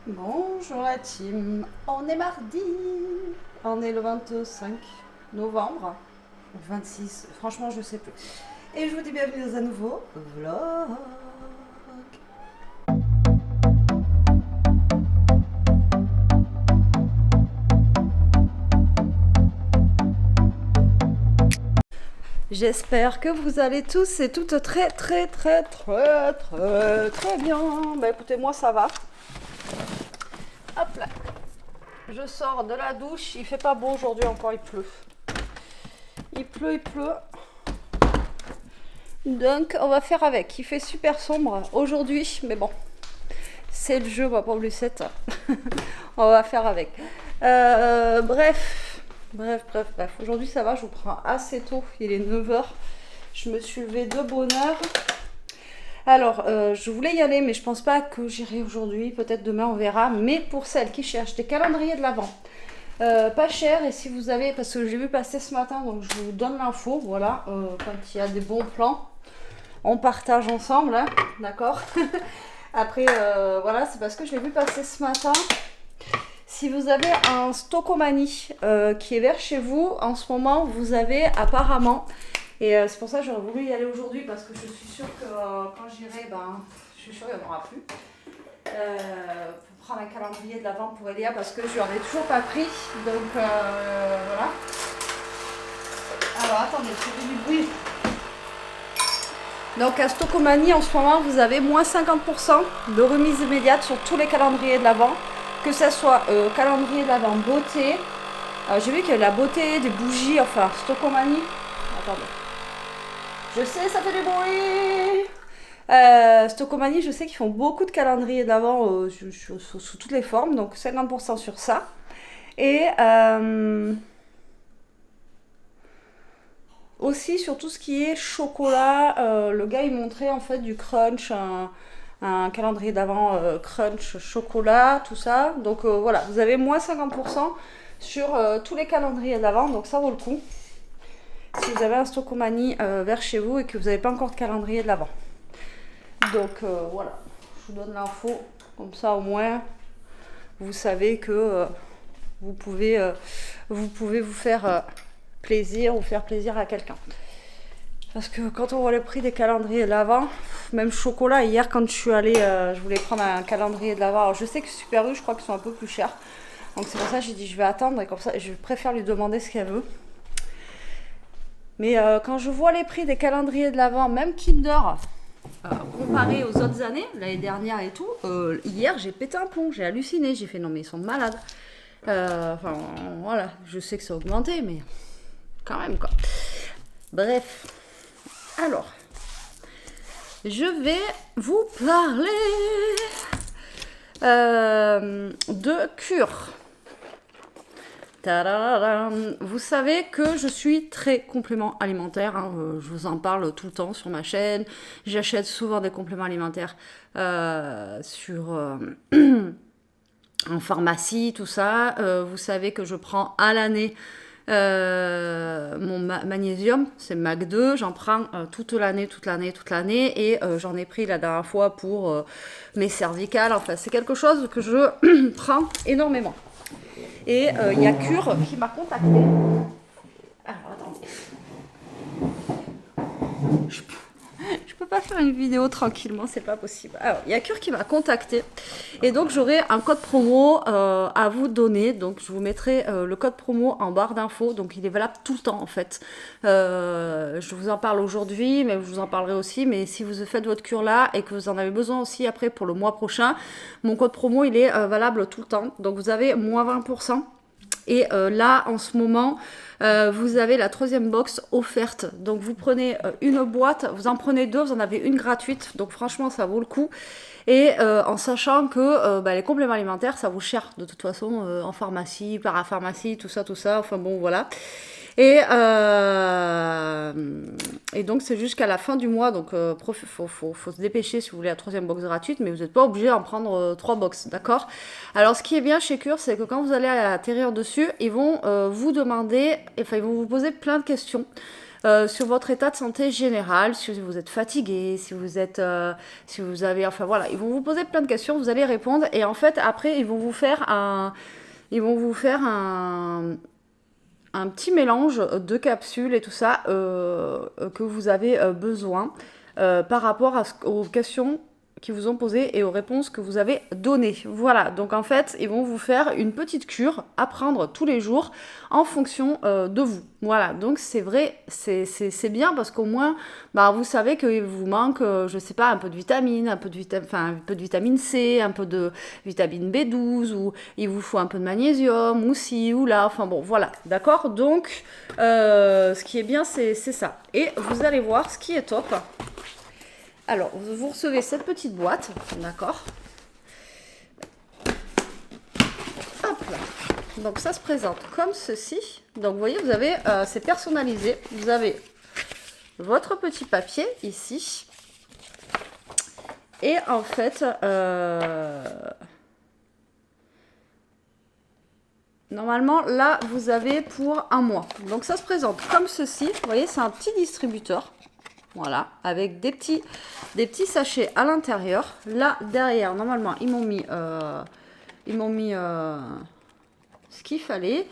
Bonjour la team, on est mardi, on est le 25 novembre, ou 26, franchement je sais plus. Et je vous dis bienvenue dans un nouveau vlog. J'espère que vous allez tous et toutes très bien. Bah écoutez, moi ça va. Hop là. Je sors de la douche, il fait pas beau aujourd'hui encore, il pleut. Il pleut. Donc on va faire avec. Il fait super sombre aujourd'hui, mais bon, c'est le jeu, ma pauvre Lucette. On va faire avec. Bref. Aujourd'hui ça va, je vous prends assez tôt, il est 9h. Je me suis levée de bonne heure. Alors, je voulais y aller, mais je pense pas que j'irai aujourd'hui. Peut-être demain, on verra. Mais pour celles qui cherchent des calendriers de l'Avent, pas cher. Et si vous avez, parce que j'ai vu passer ce matin, donc je vous donne l'info. Voilà, quand il y a des bons plans, on partage ensemble, hein, d'accord. Après, voilà, c'est parce que je l'ai vu passer ce matin. Si vous avez un Stocomanie qui est vers chez vous, en ce moment, vous avez apparemment, et c'est pour ça que j'aurais voulu y aller aujourd'hui, parce que je suis sûre que quand j'irai, je suis sûre qu'il n'y en aura plus. Pour prendre un calendrier de l'Avent pour Elia, parce que je n'en ai toujours pas pris. Donc voilà. Alors attendez, c'est du bruit. Donc à Stocomanie, en ce moment, vous avez moins 50% de remise immédiate sur tous les calendriers de l'Avent. Que ce soit calendrier de l'Avent beauté. J'ai vu qu'il y avait la beauté, des bougies, enfin Stocomanie. Attendez. Je sais, ça fait du bruit. Stocomanie, je sais qu'ils font beaucoup de calendriers de l'Avent sous toutes les formes, donc 50% sur ça. Et aussi sur tout ce qui est chocolat, le gars il montrait en fait du crunch, un calendrier d'Avent crunch chocolat, tout ça. Donc voilà, vous avez moins 50% sur tous les calendriers d'Avent, donc ça vaut le coup. Si vous avez un Stocomanie vers chez vous et que vous n'avez pas encore de calendrier de l'Avent. Donc voilà, je vous donne l'info, comme ça au moins vous savez que vous pouvez vous faire plaisir ou faire plaisir à quelqu'un. Parce que quand on voit le prix des calendriers de l'Avent, même chocolat, hier quand je suis allée, je voulais prendre un calendrier de l'Avent. Alors je sais que Super U, je crois qu'ils sont un peu plus chers. Donc c'est pour ça que j'ai dit je vais attendre et comme ça je préfère lui demander ce qu'elle veut. Mais quand je vois les prix des calendriers de l'Avent, même Kinder, comparé aux autres années, l'année dernière et tout, hier j'ai pété un plomb, j'ai halluciné, j'ai fait non mais ils sont malades. Enfin voilà, je sais que ça a augmenté, mais quand même quoi. Bref, alors, je vais vous parler de cure. Tadadam. Vous savez que je suis très complément alimentaire, hein, je vous en parle tout le temps sur ma chaîne, j'achète souvent des compléments alimentaires en pharmacie, tout ça. Vous savez que je prends à l'année mon magnésium, c'est MAC2, j'en prends toute l'année, et j'en ai pris la dernière fois pour mes cervicales, enfin c'est quelque chose que je prends énormément. Et il y a Cure qui m'a contacté. Alors attendez. Je peux pas faire une vidéo tranquillement, c'est pas possible. Alors, il y a Cure qui m'a contacté. Et donc, j'aurai un code promo à vous donner. Donc, je vous mettrai le code promo en barre d'infos. Donc, il est valable tout le temps, en fait. Je vous en parle aujourd'hui, mais je vous en parlerai aussi. Mais si vous faites votre cure là et que vous en avez besoin aussi après pour le mois prochain, mon code promo, il est valable tout le temps. Donc, vous avez moins 20%. Et là, en ce moment, vous avez la 3e box offerte. Donc, vous prenez une boîte, vous en prenez 2, vous en avez une gratuite. Donc, franchement, ça vaut le coup. Et en sachant que les compléments alimentaires, ça vaut cher de toute façon en pharmacie, parapharmacie, tout ça. Enfin bon, voilà. Et donc, c'est jusqu'à la fin du mois. Donc, faut se dépêcher si vous voulez la 3e box gratuite. Mais vous n'êtes pas obligé d'en prendre 3 box, d'accord? Alors, ce qui est bien chez Cure, c'est que quand vous allez atterrir dessus, ils vont vous demander, enfin, ils vont vous poser plein de questions. sur votre état de santé général, si vous êtes fatigué, si vous êtes, si vous avez, enfin voilà, ils vont vous poser plein de questions, vous allez répondre et en fait après ils vont vous faire un petit mélange de capsules et tout ça que vous avez besoin par rapport aux questions qui vous ont posées et aux réponses que vous avez données. Voilà, donc en fait, ils vont vous faire une petite cure à prendre tous les jours en fonction de vous. Voilà, donc c'est vrai, c'est bien parce qu'au moins, bah, vous savez qu'il vous manque, je sais pas, un peu de vitamine, un peu de vitamine C, un peu de vitamine B12, ou il vous faut un peu de magnésium, ou ci, ou là, enfin bon, voilà, d'accord. Donc, ce qui est bien, c'est ça. Et vous allez voir, ce qui est top, alors, vous recevez cette petite boîte, d'accord? Hop là. Donc, ça se présente comme ceci. Donc, vous voyez, vous avez, c'est personnalisé. Vous avez votre petit papier ici. Et en fait, normalement, là, vous avez pour un mois. Donc, ça se présente comme ceci. Vous voyez, c'est un petit distributeur. Voilà, avec des petits sachets à l'intérieur. Là, derrière, normalement, ils m'ont mis ce qu'il fallait.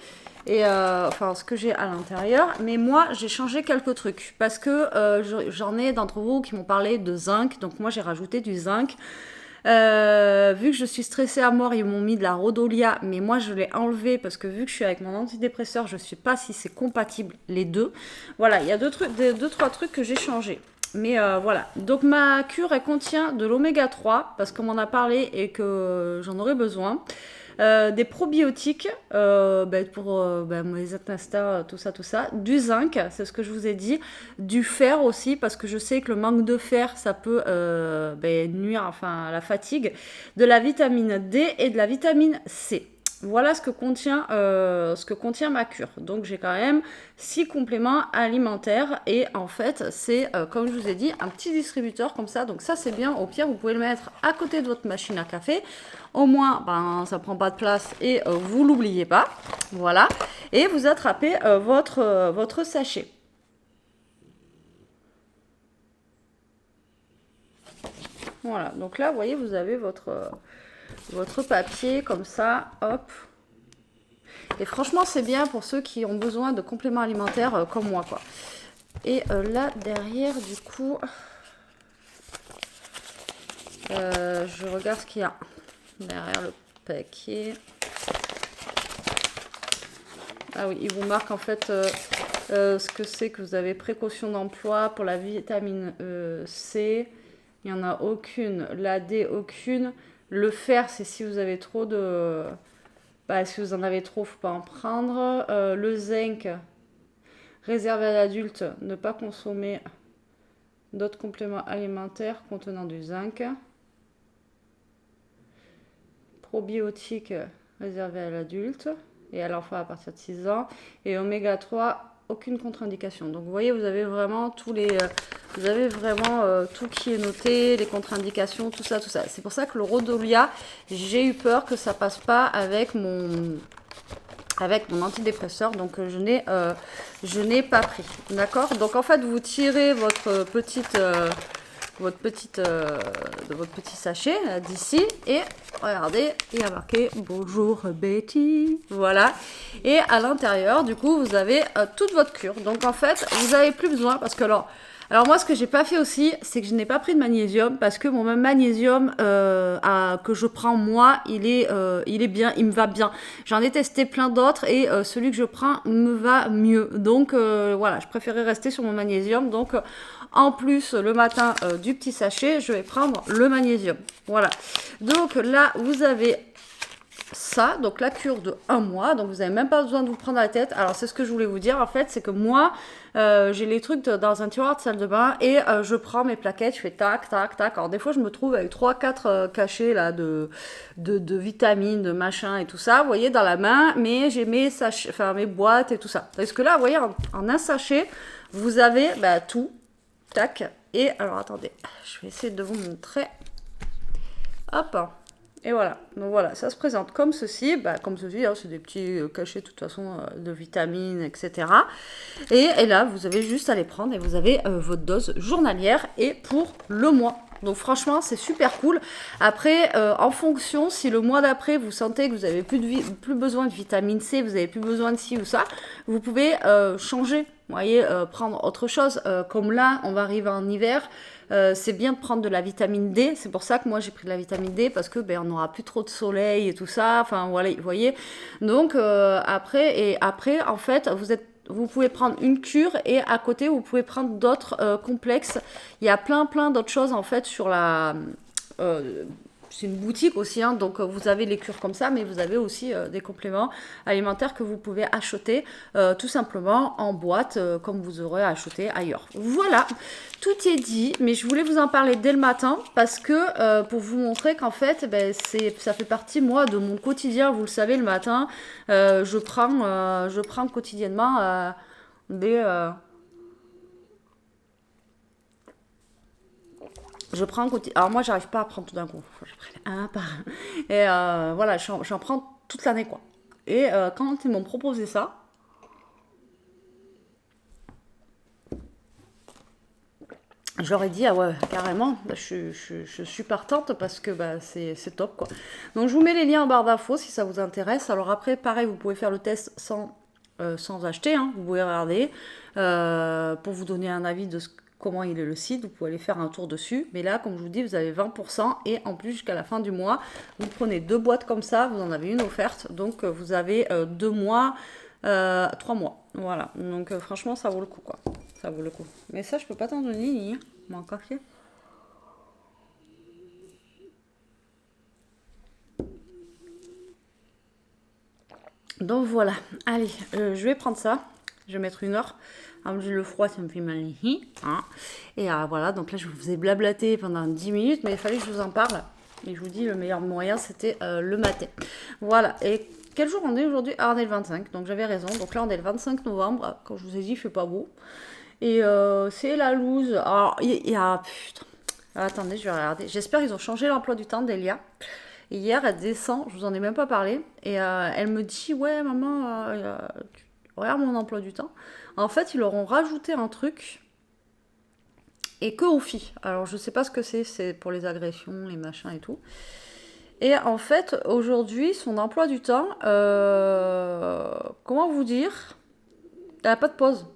Et enfin, ce que j'ai à l'intérieur. Mais moi, j'ai changé quelques trucs. Parce que j'en ai d'entre vous qui m'ont parlé de zinc. Donc, moi, j'ai rajouté du zinc. Vu que je suis stressée à mort, ils m'ont mis de la Rhodolia, mais moi je l'ai enlevé parce que vu que je suis avec mon antidépresseur, je ne sais pas si c'est compatible les deux. Voilà, il y a deux, trois trucs que j'ai changé. Mais voilà, donc ma cure elle contient de l'oméga 3 parce qu'on m'en a parlé et que j'en aurais besoin. Des probiotiques pour les intestins, tout ça, du zinc, c'est ce que je vous ai dit, du fer aussi, parce que je sais que le manque de fer, ça peut nuire à la fatigue, de la vitamine D et de la vitamine C. Voilà ce que contient ma cure. Donc j'ai quand même 6 compléments alimentaires et en fait c'est comme je vous ai dit un petit distributeur comme ça. Donc ça c'est bien. Au pire vous pouvez le mettre à côté de votre machine à café. Au moins ça prend pas de place et vous l'oubliez pas. Voilà. Et vous attrapez votre sachet. Voilà. Donc là vous voyez vous avez votre papier comme ça, hop. Et franchement, c'est bien pour ceux qui ont besoin de compléments alimentaires comme moi, quoi. Et là, derrière, du coup, je regarde ce qu'il y a derrière le paquet. Ah oui, il vous marque en fait ce que c'est que vous avez précaution d'emploi pour la vitamine C. Il n'y en a aucune. La D, aucune. Le fer, c'est si vous avez trop de... si vous en avez trop, il ne faut pas en prendre. Le zinc, réservé à l'adulte, ne pas consommer d'autres compléments alimentaires contenant du zinc. Probiotiques, réservé à l'adulte et à l'enfant à partir de 6 ans. Et oméga 3, aucune contre-indication. Donc vous voyez, vous avez vraiment tout qui est noté, les contre-indications, tout ça. C'est pour ça que le Rhodolia, j'ai eu peur que ça passe pas avec mon antidépresseur, donc je n'ai pas pris. D'accord? Donc en fait, vous tirez votre petit sachet d'ici et regardez, il y a marqué bonjour Betty, voilà. Et à l'intérieur, du coup, vous avez toute votre cure. Donc en fait, vous n'avez plus besoin parce que alors moi, ce que j'ai pas fait aussi, c'est que je n'ai pas pris de magnésium parce que mon magnésium que je prends moi, il est bien, il me va bien. J'en ai testé plein d'autres et celui que je prends me va mieux. Donc voilà, je préférais rester sur mon magnésium. Donc en plus, le matin du petit sachet, je vais prendre le magnésium. Voilà. Donc là, vous avez ça, donc la cure de 1 mois, donc vous n'avez même pas besoin de vous prendre la tête. Alors c'est ce que je voulais vous dire en fait, c'est que moi j'ai les trucs dans un tiroir de salle de bain et je prends mes plaquettes, je fais tac tac tac. Alors des fois je me trouve avec 3-4 cachets là de vitamines, de machin et tout ça, vous voyez, dans la main, mais j'ai mes sachets, mes boîtes et tout ça. Parce que là vous voyez en un sachet vous avez tout, tac. Et alors attendez, je vais essayer de vous montrer, hop. Et voilà, donc voilà, ça se présente comme ceci, comme ceci, hein, c'est des petits cachets de toute façon de vitamines, etc. Et là, vous avez juste à les prendre et vous avez votre dose journalière et pour le mois. Donc franchement, c'est super cool. Après, en fonction, si le mois d'après, vous sentez que vous avez plus besoin de vitamine C, vous avez plus besoin de ci ou ça, vous pouvez changer, vous voyez, prendre autre chose. Comme là, on va arriver en hiver, c'est bien de prendre de la vitamine D. C'est pour ça que moi, j'ai pris de la vitamine D parce que on n'aura plus trop de soleil et tout ça. Enfin, voilà, vous voyez. Donc, après, en fait, vous pouvez prendre une cure et à côté, vous pouvez prendre d'autres complexes. Il y a plein d'autres choses en fait sur la... c'est une boutique aussi, hein, donc vous avez les cures comme ça, mais vous avez aussi des compléments alimentaires que vous pouvez acheter tout simplement en boîte, comme vous aurez acheté ailleurs. Voilà, tout est dit, mais je voulais vous en parler dès le matin, parce que pour vous montrer qu'en fait, ça fait partie, moi, de mon quotidien. Vous le savez, le matin, je prends quotidiennement des... je prends alors moi j'arrive pas à prendre tout d'un coup, faut que je prenne un par un. Et voilà, j'en prends toute l'année quoi. Et quand ils m'ont proposé ça, j'aurais dit ah ouais carrément, je suis partante parce que c'est top quoi. Donc je vous mets les liens en barre d'infos si ça vous intéresse. Alors après pareil, vous pouvez faire le test sans acheter, hein. Vous pouvez regarder pour vous donner un avis de comment il est le site, vous pouvez aller faire un tour dessus. Mais là, comme je vous dis, vous avez 20% et en plus jusqu'à la fin du mois, vous prenez 2 boîtes comme ça, vous en avez une offerte, donc vous avez 2 mois, 3 mois. Voilà, donc franchement, ça vaut le coup quoi. Ça vaut le coup. Mais ça, je peux pas t'en donner, hein. Mon café. Donc voilà, allez, je vais prendre ça. Je vais mettre 1 heure. Le froid, ça me fait mal. Hein. Et voilà, donc là, je vous ai blablaté pendant 10 minutes, mais il fallait que je vous en parle. Et je vous dis, le meilleur moyen, c'était le matin. Voilà, et quel jour on est aujourd'hui? Ah, on est le 25, donc j'avais raison. Donc là, on est le 25 novembre. Quand je vous ai dit, il fait pas beau. Et c'est la loose. Alors, il y a... Putain. Attendez, je vais regarder. J'espère qu'ils ont changé l'emploi du temps d'Elia. Et hier, elle descend, je vous en ai même pas parlé. Et elle me dit, ouais, maman, regarde mon emploi du temps. En fait, ils leur ont rajouté un truc et que aux filles. Alors, je sais pas ce que c'est pour les agressions, les machins et tout. Et en fait, aujourd'hui, son emploi du temps, comment vous dire, elle n'a pas de pause.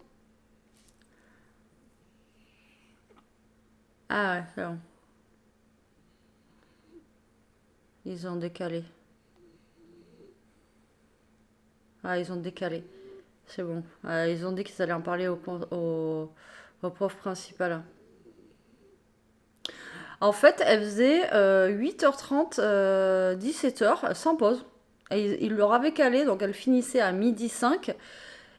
Ah ouais, c'est bon. Ils ont décalé. Ah, ils ont décalé. C'est bon. Ils ont dit qu'ils allaient en parler au prof principal. En fait, elle faisait 8h30, 17h, sans pause. Et il leur avait calé, donc elle finissait à midi 5.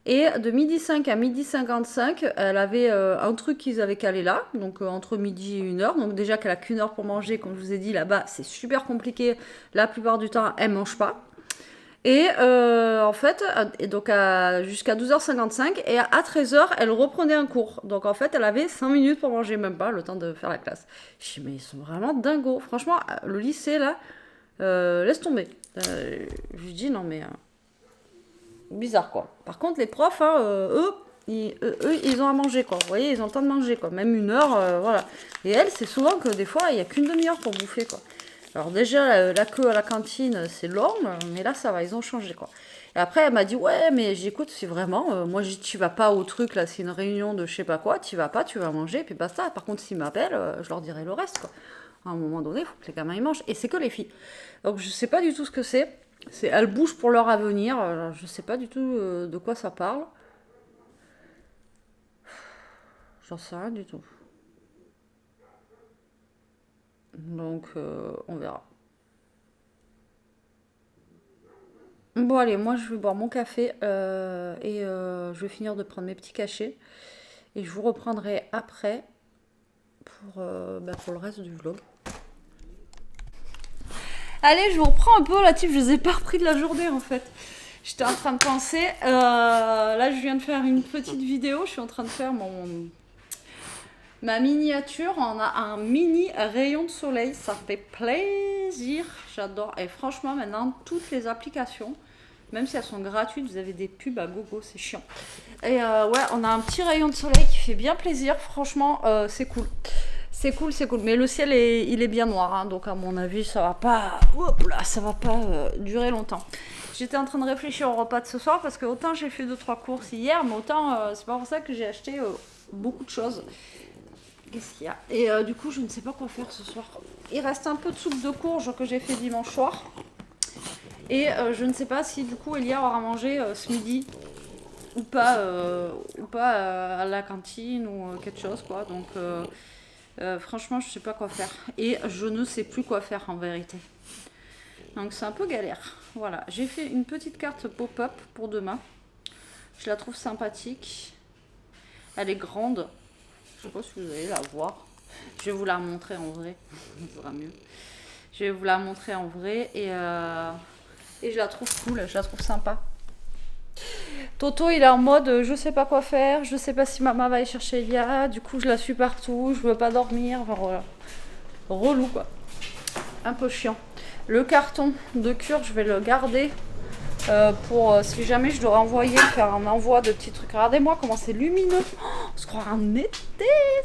Et de midi 5 à midi 55, elle avait un truc qu'ils avaient calé là, donc entre midi et 1h. Donc déjà qu'elle a qu'1 heure pour manger, comme je vous ai dit, là-bas, c'est super compliqué. La plupart du temps, elle mange pas. Et en fait, donc jusqu'à 12h55, et à 13h, elle reprenait un cours. Donc en fait, elle avait 5 minutes pour manger, même pas le temps de faire la classe. Je dis, mais ils sont vraiment dingos. Franchement, le lycée, là, laisse tomber. Je lui dis, non mais... bizarre, quoi. Par contre, les profs, hein, eux, ils ont à manger, quoi. Vous voyez, ils ont le temps de manger, quoi. Même 1 heure, voilà. Et elle, c'est souvent que des fois, il n'y a qu'une demi-heure pour bouffer, quoi. Alors déjà, la queue à la cantine, c'est long, mais là, ça va, ils ont changé, quoi. Et après, elle m'a dit, ouais, mais j'écoute, c'est vraiment, moi, tu vas pas au truc, là, c'est une réunion de je sais pas quoi, tu vas pas, tu vas manger, et puis basta. Par contre, s'ils m'appellent, je leur dirai le reste, quoi. À un moment donné, il faut que les gamins, ils mangent. Et c'est que les filles. Donc, je sais pas du tout ce que c'est. Elles bougent pour leur avenir, je sais pas du tout de quoi ça parle. J'en sais rien du tout. Donc, on verra. Bon, allez, moi je vais boire mon café et je vais finir de prendre mes petits cachets. Et je vous reprendrai après pour le reste du vlog. Allez, je vous reprends un peu la type, je les ai pas repris de la journée en fait. J'étais en train de penser, là je viens de faire une petite vidéo, je suis en train de faire Ma miniature, on a un mini rayon de soleil, ça fait plaisir, j'adore. Et franchement, maintenant, toutes les applications, même si elles sont gratuites, vous avez des pubs à gogo, c'est chiant. Et ouais, on a un petit rayon de soleil qui fait bien plaisir, franchement, c'est cool. C'est cool, c'est cool. Mais le ciel, il est bien noir, hein, donc à mon avis, ça va pas, hop là, ça va pas durer longtemps. J'étais en train de réfléchir au repas de ce soir, parce que autant j'ai fait 2-3 courses hier, mais autant, c'est pas pour ça que j'ai acheté beaucoup de choses. Qu'est-ce qu'il y a? Et du coup, je ne sais pas quoi faire ce soir. Il reste un peu de soupe de courge que j'ai fait dimanche soir. Et je ne sais pas si du coup Elia aura mangé ce midi ou pas à la cantine ou quelque chose quoi. Donc franchement, je sais pas quoi faire. Et je ne sais plus quoi faire en vérité. Donc c'est un peu galère. Voilà, j'ai fait une petite carte pop-up pour demain. Je la trouve sympathique. Elle est grande. Je sais pas si vous allez la voir. Je vais vous la montrer en vrai. Ça sera mieux. Je vais vous la montrer en vrai et je la trouve cool, je la trouve sympa. Toto, il est en mode je sais pas quoi faire, je sais pas si maman va aller chercher Elia, du coup je la suis partout, je veux pas dormir, enfin voilà. Relou quoi. Un peu chiant. Le carton de cure, je vais le garder pour si jamais je dois envoyer, faire un envoi de petits trucs. Regardez-moi comment c'est lumineux. Oh, on se croit en été,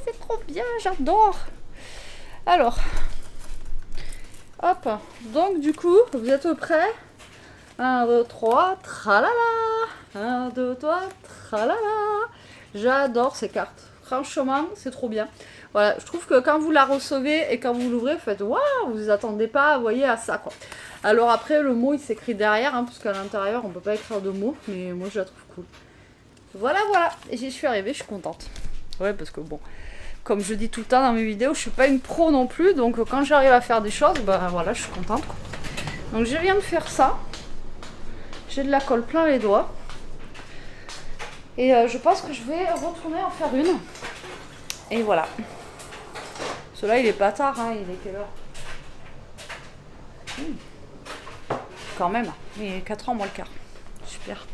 c'est trop bien, j'adore. Alors, hop, donc du coup, vous êtes prêts? 1, 2, 3, tralala. 1, 2, 3, tralala. J'adore ces cartes. Franchement, c'est trop bien. Voilà, je trouve que quand vous la recevez et quand vous l'ouvrez, vous faites waouh, vous vous attendez pas, vous voyez, à ça quoi. Alors après, le mot il s'écrit derrière, hein, parce qu'à l'intérieur on peut pas écrire de mots, mais moi je la trouve cool. Voilà, voilà, et j'y suis arrivée, je suis contente. Ouais, parce que bon, comme je dis tout le temps dans mes vidéos, je suis pas une pro non plus, donc quand j'arrive à faire des choses, bah voilà, je suis contente quoi. Donc je viens de faire ça. J'ai de la colle plein les doigts. Et je pense que je vais retourner en faire une. Et voilà. Celui-là, il est pas tard, hein. Il est quelle heure? Quand même. Il est 4h moins le quart. Super.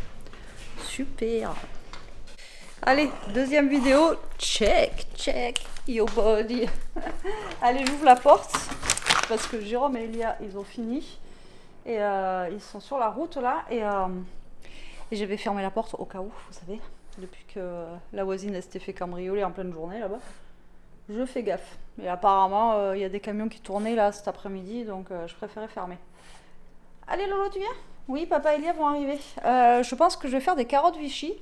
Super. Allez, deuxième vidéo. Check, check your body. Allez, j'ouvre la porte. Parce que Jérôme et Elia, ils ont fini. Et ils sont sur la route là. Et je vais fermer la porte au cas où, vous savez. Depuis que la voisine elle s'était fait cambrioler en pleine journée là-bas. Je fais gaffe. Et apparemment, il y a des camions qui tournaient là cet après-midi. Donc je préférais fermer. Allez Lolo, tu viens? Oui, papa et Elia vont arriver. Je pense que je vais faire des carottes Vichy.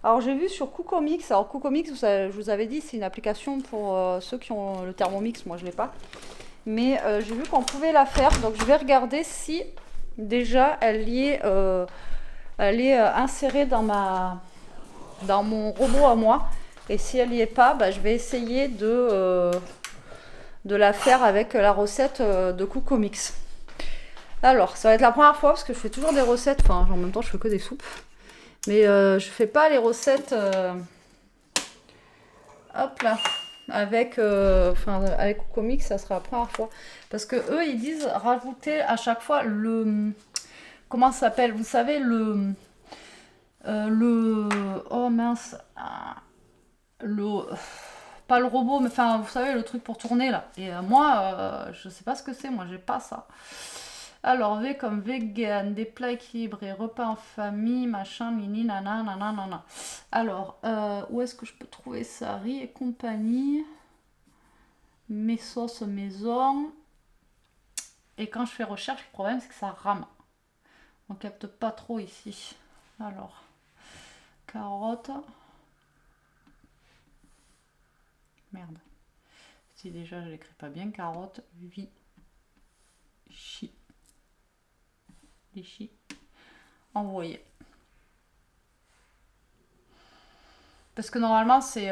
Alors j'ai vu sur Coocomix. Alors Coocomix, je vous avais dit, c'est une application pour ceux qui ont le Thermomix. Moi, je ne l'ai pas. Mais j'ai vu qu'on pouvait la faire. Donc je vais regarder si déjà elle est insérée dans mon robot à moi. Et si elle n'y est pas, bah, je vais essayer de la faire avec la recette de Coocomix. Alors, ça va être la première fois parce que je fais toujours des recettes. Enfin, en même temps, je fais que des soupes. Mais je fais pas les recettes. Hop là. Avec Coocomix, ça sera la première fois. Parce que eux, ils disent rajouter à chaque fois le. Comment ça s'appelle? Vous savez, oh mince. Pas le robot, mais enfin, vous savez, le truc pour tourner là. Et moi, je sais pas ce que c'est, moi j'ai pas ça. Alors, V comme vegan, des plats équilibrés, repas en famille, machin, mini, nana, nana, nana. Alors, où est-ce que je peux trouver ça? Riz et compagnie. Mes sauces maison. Et quand je fais recherche, le problème c'est que ça rame. On capte pas trop ici. Alors, carottes. Merde. Si déjà je l'écris pas bien, carottes, Vichy. Vichy. Envoyer. Parce que normalement c'est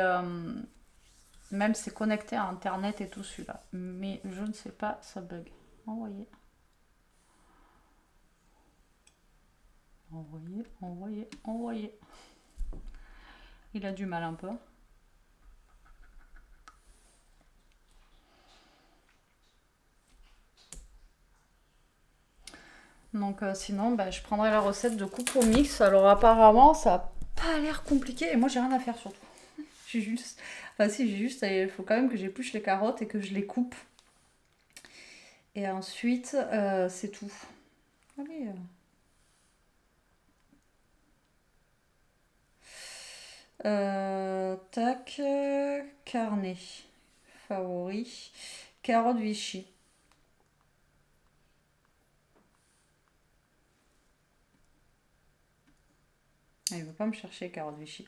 même c'est connecté à internet et tout celui-là. Mais je ne sais pas, ça bug. Envoyer. Envoyer, envoyer, envoyer. Il a du mal un peu. Donc sinon, bah, je prendrai la recette de Coocomix. Alors apparemment, ça n'a pas l'air compliqué. Et moi, j'ai rien à faire surtout. J'ai juste... Enfin si, j'ai juste... Il faut quand même que j'épluche les carottes et que je les coupe. Et ensuite, c'est tout. Allez. Tac. Carnet. Favori. Carotte Vichy. Ah, il ne veut pas me chercher les carottes Vichy.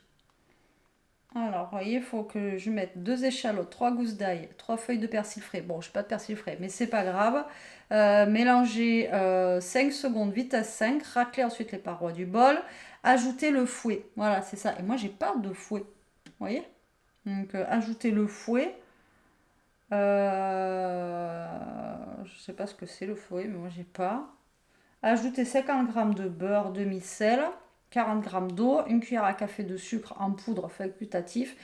Alors, vous voyez, il faut que je mette 2 échalotes, 3 gousses d'ail, 3 feuilles de persil frais. Bon, je n'ai pas de persil frais, mais c'est pas grave. Mélanger 5 secondes, vitesse 5. Racler ensuite les parois du bol. Ajouter le fouet. Voilà, c'est ça. Et moi, j'ai pas de fouet. Vous voyez? Donc, ajouter le fouet. Je sais pas ce que c'est le fouet, mais moi, j'ai pas. Ajouter 50 g de beurre demi-sel. 40 g d'eau, une cuillère à café de sucre en poudre facultatif,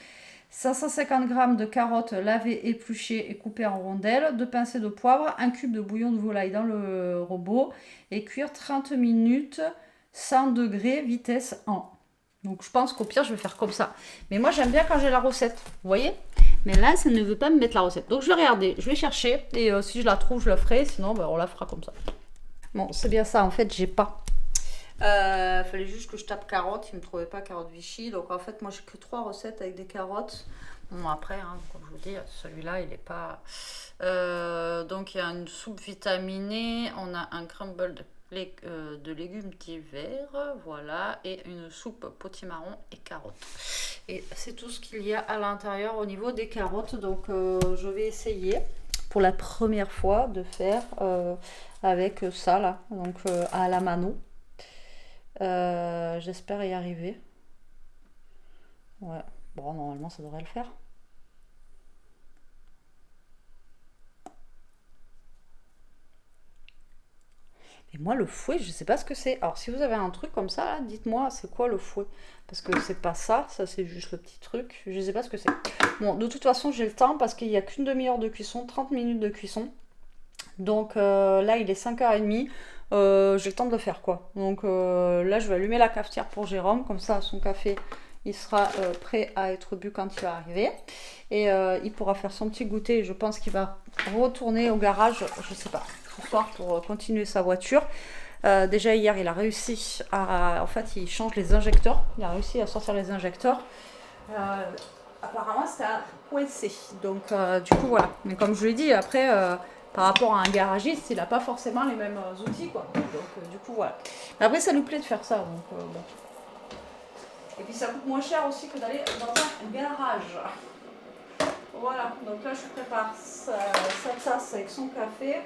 550 g de carottes lavées, épluchées et coupées en rondelles, 2 pincées de poivre, un cube de bouillon de volaille dans le robot et cuire 30 minutes 100 degrés vitesse 1. Donc je pense qu'au pire je vais faire comme ça. Mais moi j'aime bien quand j'ai la recette, vous voyez. Mais là ça ne veut pas me mettre la recette. Donc je vais regarder, je vais chercher et si je la trouve je la ferai, sinon on la fera comme ça. Bon c'est bien ça en fait, j'ai pas. Fallait juste que je tape carottes, il ne me trouvait pas carotte Vichy, donc en fait moi j'ai que 3 recettes avec des carottes. Bon après, hein, comme je vous dis, celui-là il est pas... donc il y a une soupe vitaminée, on a un crumble de légumes d'hiver, voilà, et une soupe potimarron et carottes. Et c'est tout ce qu'il y a à l'intérieur au niveau des carottes, donc je vais essayer pour la première fois de faire avec ça là, donc à la mano. J'espère y arriver. Ouais, bon, normalement ça devrait le faire. Et moi, le fouet, je sais pas ce que c'est. Alors, si vous avez un truc comme ça, là, dites-moi, c'est quoi le fouet? Parce que c'est pas ça, ça c'est juste le petit truc. Je sais pas ce que c'est. Bon, de toute façon, j'ai le temps parce qu'il n'y a qu'une demi-heure de cuisson, 30 minutes de cuisson. Donc là, il est 5h30. J'ai le temps de le faire, quoi. Donc là, je vais allumer la cafetière pour Jérôme. Comme ça, son café, il sera prêt à être bu quand il va arriver. Et il pourra faire son petit goûter. Je pense qu'il va retourner au garage, je sais pas, ce soir pour continuer sa voiture. Déjà hier, il a réussi à... En fait, il change les injecteurs. Il a réussi à sortir les injecteurs. Apparemment, c'était un coincé. Donc, du coup, voilà. Mais comme je l'ai dit, après, par rapport à un garagiste, il n'a pas forcément les mêmes outils, quoi. Donc, du coup, voilà. Mais après, ça nous plaît de faire ça. Donc, bon. Et puis, ça coûte moins cher aussi que d'aller dans un garage. Voilà. Donc là, je prépare sa tasse avec son café.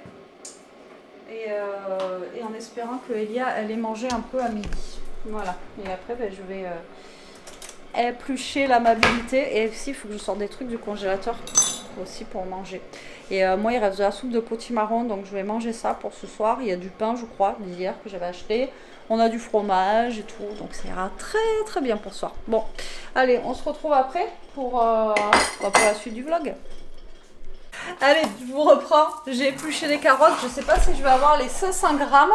Et en espérant que Elia, elle ait mangé un peu à midi. Voilà. Et après, ben, je vais... éplucher l'amabilité et aussi il faut que je sorte des trucs du congélateur aussi pour manger. Et moi il reste de la soupe de potimarron donc je vais manger ça pour ce soir. Il y a du pain je crois d'hier que j'avais acheté, on a du fromage et tout donc ça ira très très bien pour ce soir. Bon allez on se retrouve après pour la suite du vlog. Allez, je vous reprends. J'ai épluché les carottes. Je sais pas si je vais avoir les 500 grammes,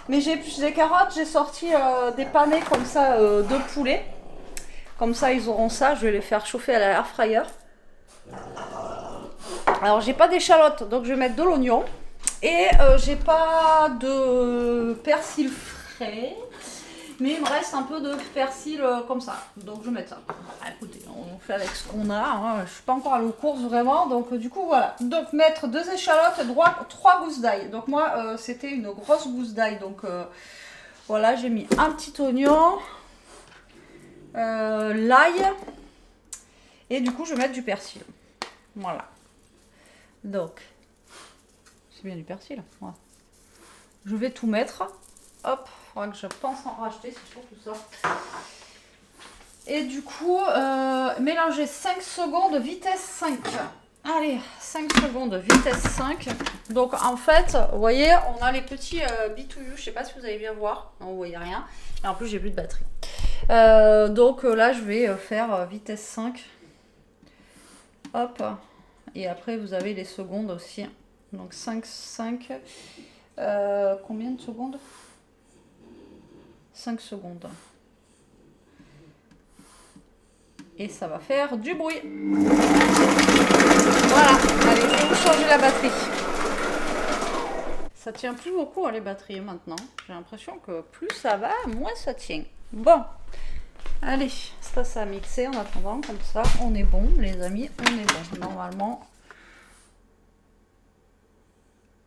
mais j'ai épluché des carottes. J'ai sorti des panais comme ça de poulet. Comme ça, ils auront ça. Je vais les faire chauffer à la air fryer. Alors, j'ai pas d'échalote, donc je vais mettre de l'oignon. Et j'ai pas de persil frais. Mais il me reste un peu de persil comme ça. Donc, je vais mettre ça. Ah, écoutez, on fait avec ce qu'on a. Hein. Je suis pas encore allée aux courses vraiment. Donc, du coup, voilà. Donc, mettre 2 échalotes, 3 gousses d'ail. Donc, moi, c'était une grosse gousse d'ail. Donc, voilà, j'ai mis un petit oignon. L'ail et du coup je vais mettre du persil, voilà, donc c'est bien du persil, ouais. Je vais tout mettre, hop, faudra que je pense en racheter si je trouve tout ça, et du coup mélanger 5 secondes vitesse 5. Allez, 5 secondes vitesse 5. Donc en fait, vous voyez, on a les petits bitouillous, je sais pas si vous allez bien voir, non, vous voyez rien, et en plus j'ai plus de batterie. Donc là je vais faire vitesse 5. Hop. Et après vous avez les secondes aussi. Donc 5. Combien de secondes? 5 secondes. Et ça va faire du bruit. Voilà, allez, je vais vous changer la batterie. Ça tient plus beaucoup les batteries maintenant. J'ai l'impression que plus ça va, moins ça tient. Bon, allez, ça a mixé en attendant, comme ça on est bon les amis, on est bon. Normalement,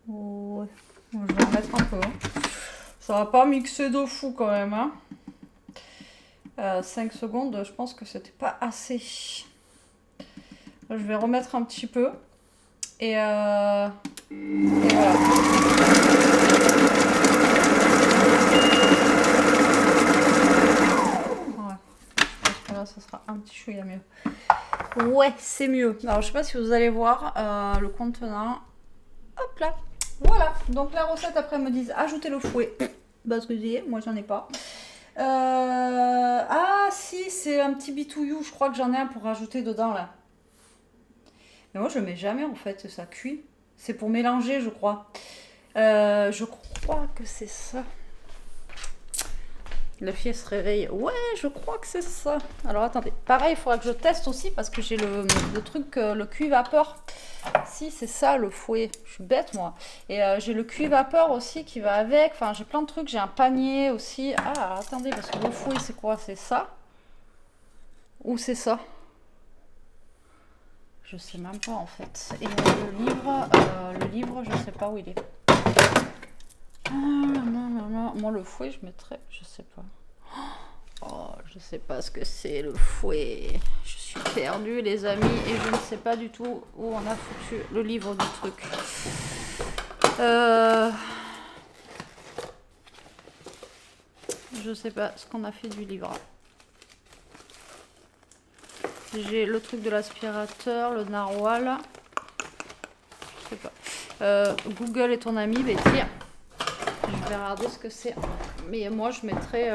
ouais. Je vais en mettre un peu. Ça va pas mixer de fou quand même. Hein. 5 secondes, je pense que c'était pas assez. Je vais remettre un petit peu. Et voilà. Ouais. Je pense que là, ça sera un petit chouïa mieux. Ouais, c'est mieux. Alors, je sais pas si vous allez voir le contenant. Hop là. Voilà. Donc, la recette, après, me disent ajouter le fouet. Parce que moi, j'en ai pas. Ah, si, c'est un petit bitouillou. Je crois que j'en ai un pour rajouter dedans, là. Mais moi, je le mets jamais, en fait. Ça cuit. C'est pour mélanger, je crois. Je crois que c'est ça. La fille, elle se réveille. Ouais, je crois que c'est ça. Alors, attendez. Pareil, il faudra que je teste aussi parce que j'ai le truc, le cuit-vapeur. Si, c'est ça, le fouet. Je suis bête, moi. Et j'ai le cuit-vapeur aussi qui va avec. Enfin, j'ai plein de trucs. J'ai un panier aussi. Ah, attendez, parce que le fouet, c'est quoi? C'est ça? Ou c'est ça? Je sais même pas, en fait. Et le livre, je sais pas où il est. Ah, non. Moi, le fouet, je mettrais... Je sais pas. Oh, je sais pas ce que c'est, le fouet. Je suis perdue, les amis, et je ne sais pas du tout où on a foutu le livre du truc. Je sais pas ce qu'on a fait du livre. J'ai le truc de l'aspirateur, le narwhal. Je sais pas. Google est ton ami, Betty. Je vais regarder ce que c'est. Mais moi, je mettrais...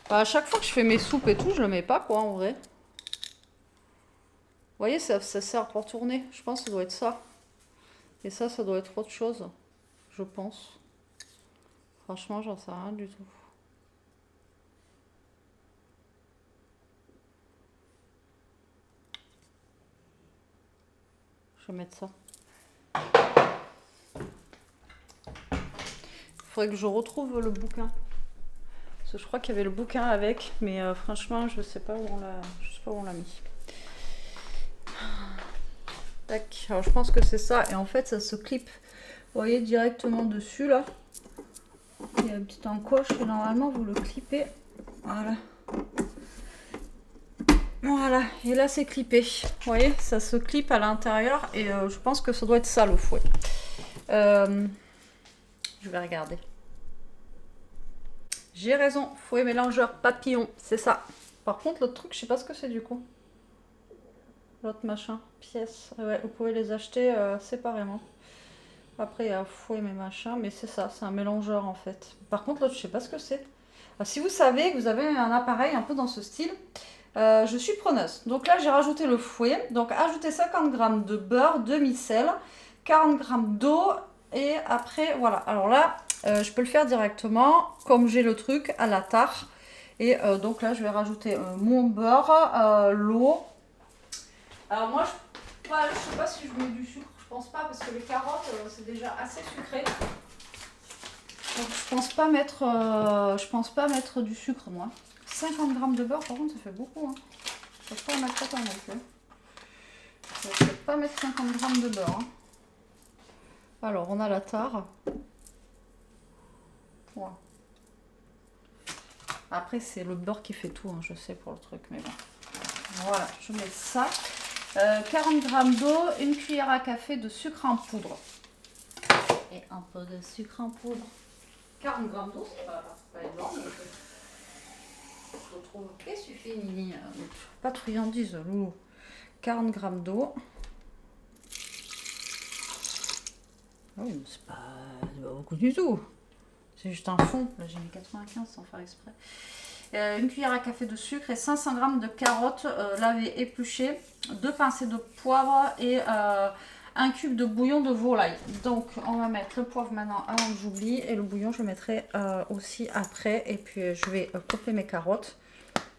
Bah, à chaque fois que je fais mes soupes et tout, je le mets pas, quoi, en vrai. Vous voyez, ça sert pour tourner. Je pense que ça doit être ça. Et ça doit être autre chose. Je pense. Franchement, j'en sais rien du tout. Je vais mettre ça. Il faudrait que je retrouve le bouquin. Parce que je crois qu'il y avait le bouquin avec. Mais franchement, je sais pas où on l'a mis. Tac. Alors, je pense que c'est ça. Et en fait, ça se clip. Vous voyez directement dessus, là. Il y a une petite encoche. Et normalement, vous le clippez. Voilà. Voilà, et là c'est clippé. Vous voyez, ça se clip à l'intérieur et je pense que ça doit être ça le fouet. Je vais regarder. J'ai raison, fouet mélangeur papillon, c'est ça. Par contre, l'autre truc, je sais pas ce que c'est du coup. L'autre machin, pièce. Ouais, vous pouvez les acheter séparément. Après, il y a fouet mais machin, mais c'est ça, c'est un mélangeur en fait. Par contre, l'autre, je sais pas ce que c'est. Si vous savez que vous avez un appareil un peu dans ce style, je suis preneuse. Donc là, j'ai rajouté le fouet. Donc, ajouter 50 g de beurre, demi-sel, 40 g d'eau. Et après, voilà. Alors là, je peux le faire directement, comme j'ai le truc, à la tare. Et donc là, je vais rajouter mon beurre, l'eau. Alors moi, je sais pas si je mets du sucre. Je pense pas, parce que les carottes, c'est déjà assez sucré. Donc, je pense pas mettre du sucre, moi. 50 g de beurre, par contre, ça fait beaucoup. Hein. Je ne peux pas en mettre autant non plus. Je ne vais pas mettre 50 g de beurre. Hein. Alors, on a la tare. Ouais. Après, c'est le beurre qui fait tout, hein, je sais, pour le truc. Mais bon. Voilà, je mets ça. 40 g d'eau, une cuillère à café de sucre en poudre. Et un peu de sucre en poudre. 40 g d'eau, c'est pas énorme. Je trouve qu'il suffit, pas de friandise, loulou. 40 g d'eau. Oui, mais c'est pas beaucoup du tout. C'est juste un fond. Là, j'ai mis 95 sans faire exprès. Une cuillère à café de sucre et 500 g de carottes lavées, épluchées, 2 pincées de poivre et un cube de bouillon de volaille. Donc, on va mettre le poivre maintenant avant que j'oublie. Et le bouillon, je le mettrai aussi après. Et puis, je vais couper mes carottes.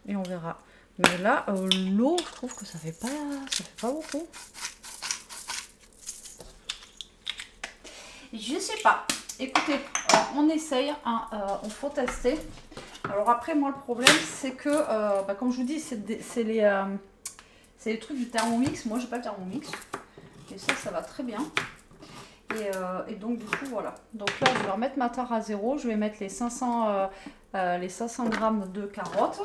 Et on verra Mais là, l'eau, je trouve que ça fait pas beaucoup. Je sais pas. Écoutez, on essaye, hein, on faut tester. Alors après, moi, le problème, c'est que, comme je vous dis, c'est les trucs du Thermomix. Moi, j'ai pas le Thermomix. Et ça va très bien. Et donc, du coup, voilà. Donc là, je vais remettre ma tare à 0. Je vais mettre les 500 grammes de carottes.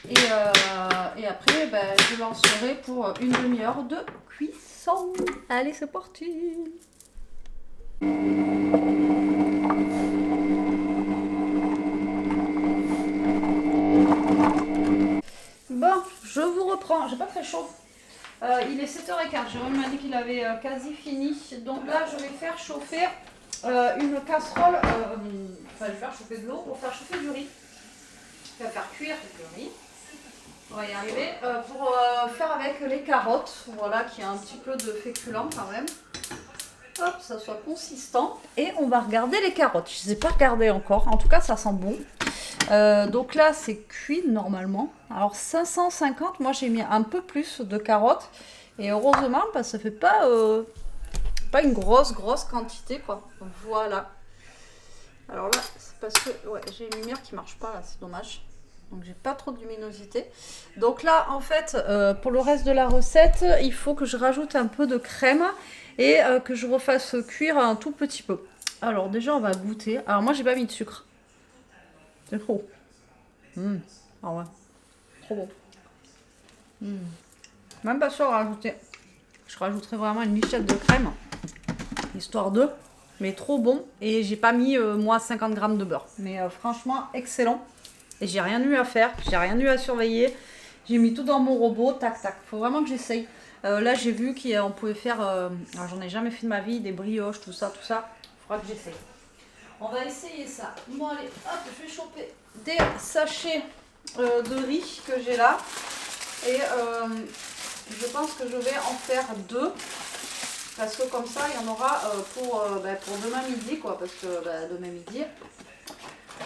Et après, je lancerai pour une demi-heure de cuisson. Allez, c'est parti! Bon, je vous reprends. J'ai pas très chaud. Il est 7h15. Jérôme m'a dit qu'il avait quasi fini. Donc là, je vais faire chauffer une casserole. Je vais faire chauffer de l'eau pour faire chauffer du riz. Je vais faire cuire du riz. On va y arriver. Pour faire avec les carottes. Voilà, qui a un petit peu de féculent quand même. Hop, ça soit consistant. Et on va regarder les carottes. Je ne les ai pas regardées encore. En tout cas, ça sent bon. Donc là, c'est cuit normalement. Alors 550, moi j'ai mis un peu plus de carottes. Et heureusement, parce que ça fait pas une grosse quantité, quoi. Voilà. Alors là, c'est parce que j'ai une lumière qui marche pas, là, c'est dommage. Donc j'ai pas trop de luminosité. Donc là, en fait, pour le reste de la recette, il faut que je rajoute un peu de crème et que je refasse cuire un tout petit peu. Alors déjà, on va goûter. Alors moi, j'ai pas mis de sucre. C'est trop. Ah ouais. Trop bon. Même pas sûr à rajouter. Je rajouterai vraiment une michette de crème. Histoire de. Mais trop bon. Et j'ai pas mis, moi, 50 grammes de beurre. Mais franchement, excellent. Et j'ai rien eu à faire. J'ai rien eu à surveiller. J'ai mis tout dans mon robot. Tac, tac. Faut vraiment que j'essaye. Là, j'ai vu qu'on pouvait faire... alors, j'en ai jamais fait de ma vie. Des brioches, tout ça, tout ça. Faudra que j'essaye. On va essayer ça. Bon, allez, hop, je vais choper des sachets de riz que j'ai là. Et je pense que je vais en faire 2. Parce que comme ça, il y en aura pour demain midi, quoi. Parce que demain midi,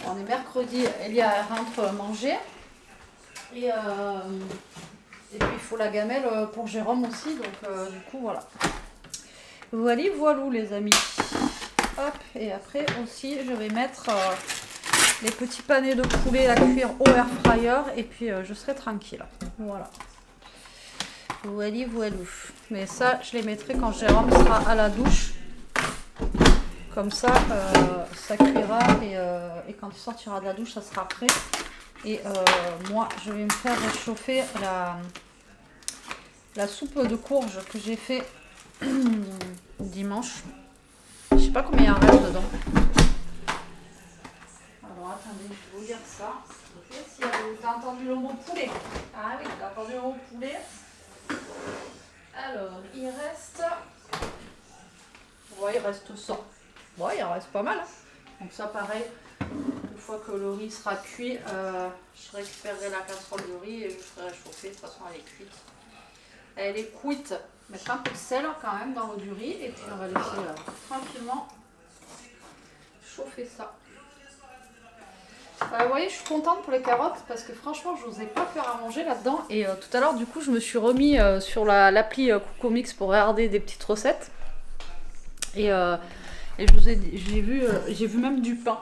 on est mercredi, Elia rentre manger. Et puis, il faut la gamelle pour Jérôme aussi. Donc, du coup, voilà. Voilà, voilou, les amis. Hop, et après aussi, je vais mettre les petits panais de poulet à cuire au air fryer. Et puis, je serai tranquille. Voilà. Voilà, voilou. Mais ça, je les mettrai quand Jérôme sera à la douche. Comme ça, ça cuira. Et quand il sortira de la douche, ça sera prêt. Et moi, je vais me faire réchauffer la soupe de courge que j'ai fait dimanche. Je sais pas combien il y en reste dedans. Alors attendez, je vais vous dire ça. Si t'as entendu le mot poulet. Ah oui, t'as entendu le mot poulet. Alors, il reste... Ouais, il reste 100. Ouais, il en reste pas mal. Hein. Donc ça, pareil, une fois que le riz sera cuit, je récupérerai la casserole de riz et je ferai réchauffer. De toute façon, elle est cuite. Elle est cuite. Mettre un peu de sel quand même dans l'eau du riz et puis on va laisser tranquillement chauffer ça. Vous voyez, je suis contente pour les carottes parce que franchement, je n'osais pas faire à manger là-dedans. Et tout à l'heure, du coup, je me suis remis sur l'appli Coocomix pour regarder des petites recettes. Et je vous ai dit, j'ai vu même du pain.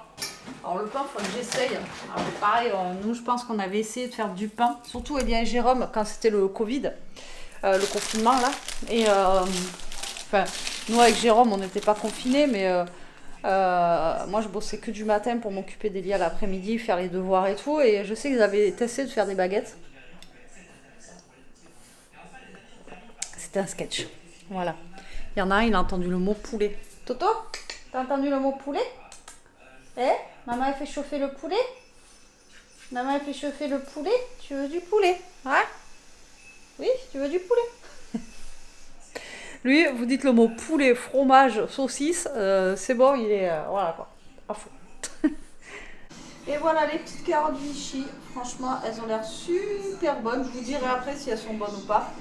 Alors le pain, il faut que j'essaye. Alors pareil, nous, je pense qu'on avait essayé de faire du pain. Surtout Elia et Jérôme quand c'était le Covid. Le confinement là et nous avec Jérôme on n'était pas confinés mais moi je bossais que du matin pour m'occuper d'Elia l'après-midi, faire les devoirs et tout, et je sais qu'ils avaient testé de faire des baguettes. C'était un sketch, voilà. Il y en a un, il a entendu le mot poulet. Toto, t'as entendu le mot poulet? Maman a fait chauffer le poulet. Maman a fait chauffer le poulet. Tu veux du poulet? Ouais. Oui, tu veux du poulet. Lui, vous dites le mot poulet, fromage, saucisse, c'est bon, il est... voilà quoi, à fond. Et voilà les petites carottes Vichy. Franchement, elles ont l'air super bonnes. Je vous dirai après si elles sont bonnes ou pas.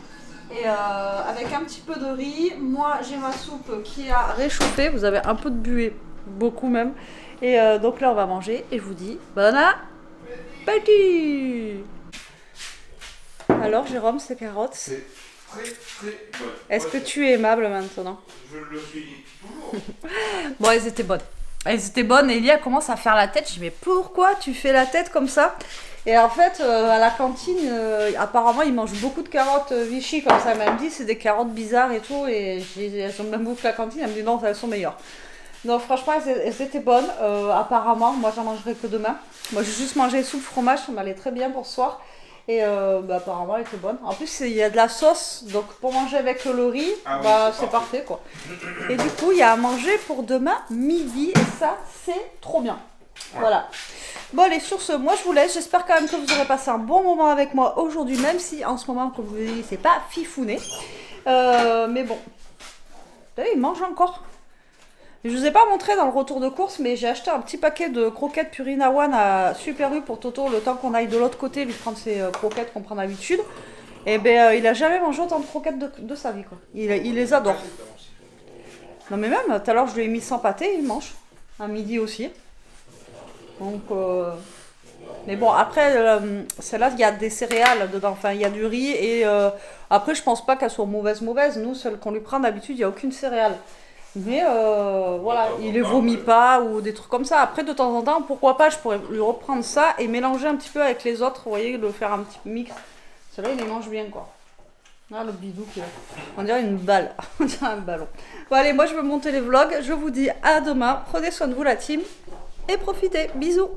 Et avec un petit peu de riz, moi j'ai ma soupe qui a réchauffé. Vous avez un peu de buée, beaucoup même. Et donc là, on va manger et je vous dis bon appétit. Alors, Jérôme, ces carottes, C'est très bonne. est-ce que tu es aimable maintenant? Je le suis toujours. Bon, elles étaient bonnes. Elles étaient bonnes et Elia commence à faire la tête. Je dis, mais pourquoi tu fais la tête comme ça? Et en fait, à la cantine, apparemment, ils mangent beaucoup de carottes Vichy, comme ça. Elle m'a dit, c'est des carottes bizarres et tout. Et elles sont même bouffées à la cantine. Elle me dit, non, elles sont meilleures. Donc, franchement, elles étaient bonnes. Apparemment, moi, j'en mangerai que demain. Moi, j'ai juste mangé soupe fromage. Ça m'allait très bien pour ce soir. Et apparemment, elle était bonne. En plus, il y a de la sauce. Donc, pour manger avec le riz, c'est parfait, quoi. Et du coup, il y a à manger pour demain midi. Et ça, c'est trop bien. Ouais. Voilà. Bon, allez, sur ce, moi je vous laisse. J'espère quand même que vous aurez passé un bon moment avec moi aujourd'hui, même si en ce moment, comme je vous l'ai dit, c'est pas fifouné. Mais bon. Il mange encore. Je vous ai pas montré dans le retour de course, mais j'ai acheté un petit paquet de croquettes Purina One à Super U pour Toto, le temps qu'on aille de l'autre côté lui prendre ses croquettes qu'on prend d'habitude. Et ben, il a jamais mangé autant de croquettes de sa vie, quoi. Il les adore. Non, mais même, tout à l'heure, je lui ai mis 100 pâtés, il mange. À midi aussi. Donc, mais bon, après, celle-là, il y a des céréales dedans, enfin, il y a du riz, et après, je pense pas qu'elle soit mauvaise. Nous, celle qu'on lui prend d'habitude, il n'y a aucune céréale. Mais voilà, il les vomit pas, ou des trucs comme ça. Après, de temps en temps, pourquoi pas, je pourrais lui reprendre ça, et mélanger un petit peu avec les autres, vous voyez, de faire un petit mix. Celle-là, il les mange bien, quoi. Ah, le bidou, on dirait une balle, on dirait un ballon. Bon, allez, moi, je vais monter les vlogs, je vous dis à demain, prenez soin de vous, la team. Et profitez, bisous.